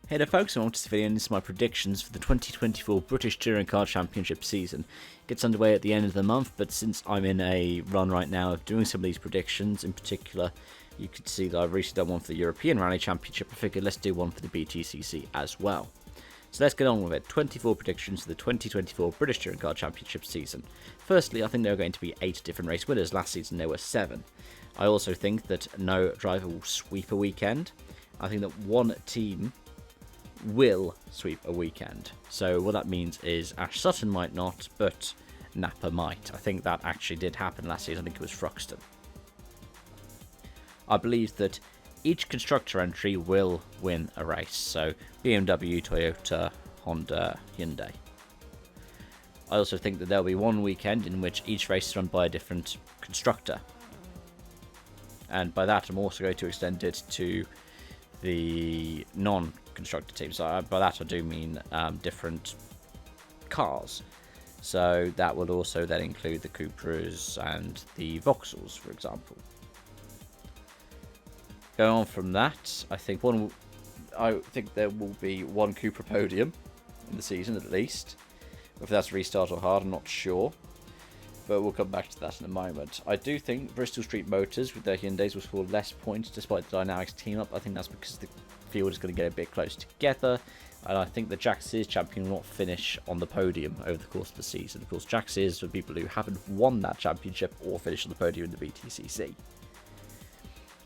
Hey there folks, and welcome to this video, and this is my predictions for the 2024 British Touring Car Championship season. It gets underway at the end of the month, but since I'm in a run right now of doing some of these predictions, in particular, you can see that I've recently done one for the European Rally Championship. I figured let's do one for the BTCC as well. So let's get on with it. 24 predictions for the 2024 British Touring Car Championship season. Firstly, I think there are going to be 8 different race winners. Last season there were 7. I also think that no driver will sweep a weekend. I think that one team will sweep a weekend. So what that means is Ash Sutton might not, but Napa might. I think that actually did happen last season. I think it was Fruxton. I believe that each constructor entry will win a race. So BMW, Toyota, Honda, Hyundai. I also think that there will be one weekend in which each race is run by a different constructor. And by that I'm also going to extend it to the non-constructor teams. So by that I do mean different cars. So that would also then include the Cupras and the Vauxhalls, for example. Going on from that, I think there will be one Cupra podium in the season at least. If that's restart or hard, I'm not sure. But we'll come back to that in a moment. I do think Bristol Street Motors with their Hyundais will score less points despite the Dynamics team up. I think that's because the field is going to get a bit close together. And I think the Jack Sears champion will not finish on the podium over the course of the season. Of course, Jack Sears for people who haven't won that championship or finished on the podium in the BTCC.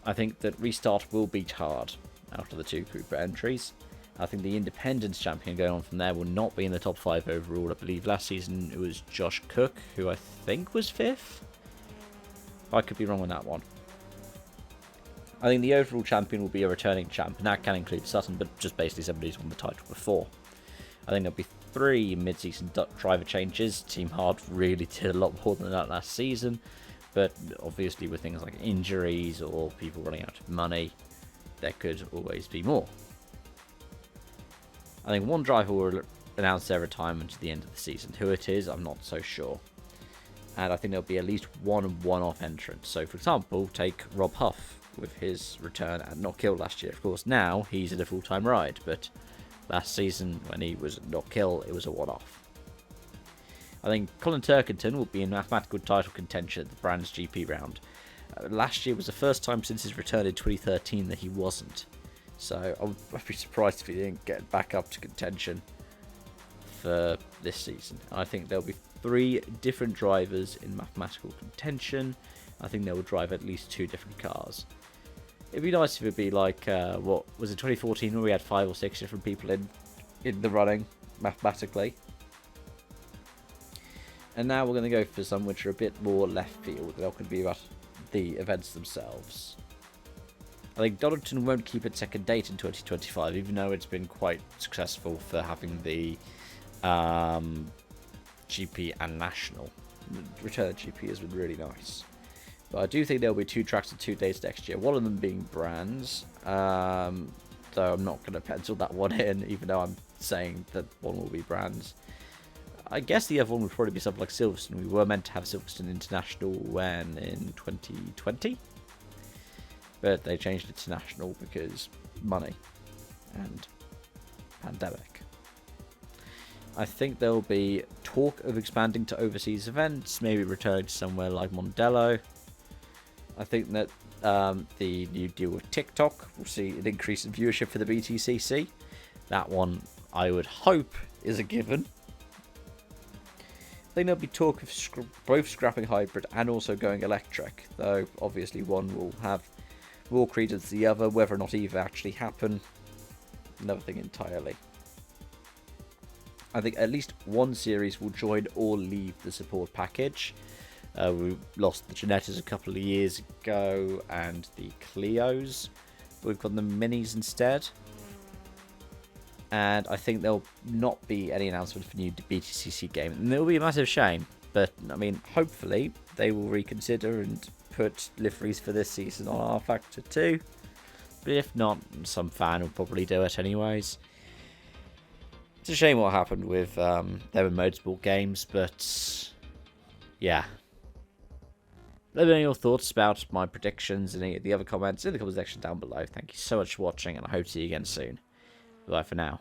I think that Restart will beat hard after the 2 Cooper entries. I think the Independence champion going on from there will not be in the top 5 overall. I believe last season it was Josh Cook, who I think was 5th. I could be wrong on that one. I think the overall champion will be a returning champ, and that can include Sutton, but just basically somebody who's won the title before. I think there'll be 3 mid-season driver changes. Team Hard really did a lot more than that last season, but obviously with things like injuries or people running out of money, there could always be more. I think one driver will announce their retirement at the end of the season. Who it is, I'm not so sure. And I think there'll be at least one one-off entrant. So, for example, take Rob Huff with his return at Knockhill last year. Of course, now he's in a full-time ride, but last season when he was at Knockhill, it was a one-off. I think Colin Turkington will be in mathematical title contention at the Brands GP round. Last year was the first time since his return in 2013 that he wasn't. So I'd be surprised if he didn't get back up to contention for this season. I think there'll be 3 different drivers in mathematical contention. I think they will drive at least 2 different cars. It'd be nice if it'd be like, what was it, 2014, where we had 5 or 6 different people in the running, mathematically. And now we're going to go for some which are a bit more left field. They're not going to be about the events themselves. I think Donington won't keep its second date in 2025, even though it's been quite successful for having the GP and National. The return of GP has been really nice. But I do think there'll be 2 tracks and 2 days next year. One of them being Brands, so I'm not going to pencil that one in, even though I'm saying that one will be Brands. I guess the other one would probably be something like Silverstone. We were meant to have Silverstone International when in 2020. But they changed it to national because money and pandemic. I think there will be talk of expanding to overseas events, maybe returning to somewhere like Mondello. I think that the new deal with TikTok will see an increase in viewership for the BTCC. That one, I would hope, is a given. I think there'll be talk of both scrapping hybrid and also going electric, though obviously one will have more credence than the other. Whether or not either actually happen, another thing entirely. I think at least one series will join or leave the support package. We lost the Ginettas a couple of years ago and the Clios. We've got the Minis instead. And I think there'll not be any announcement for new BTCC game. And it will be a massive shame. But, I mean, hopefully they will reconsider and put liveries for this season on R Factor 2. But if not, some fan will probably do it anyways. It's a shame what happened with them in motorsport games, but yeah. Let me know your thoughts about my predictions and any of the other comments in the comment section down below. Thank you so much for watching, and I hope to see you again soon. Bye for now.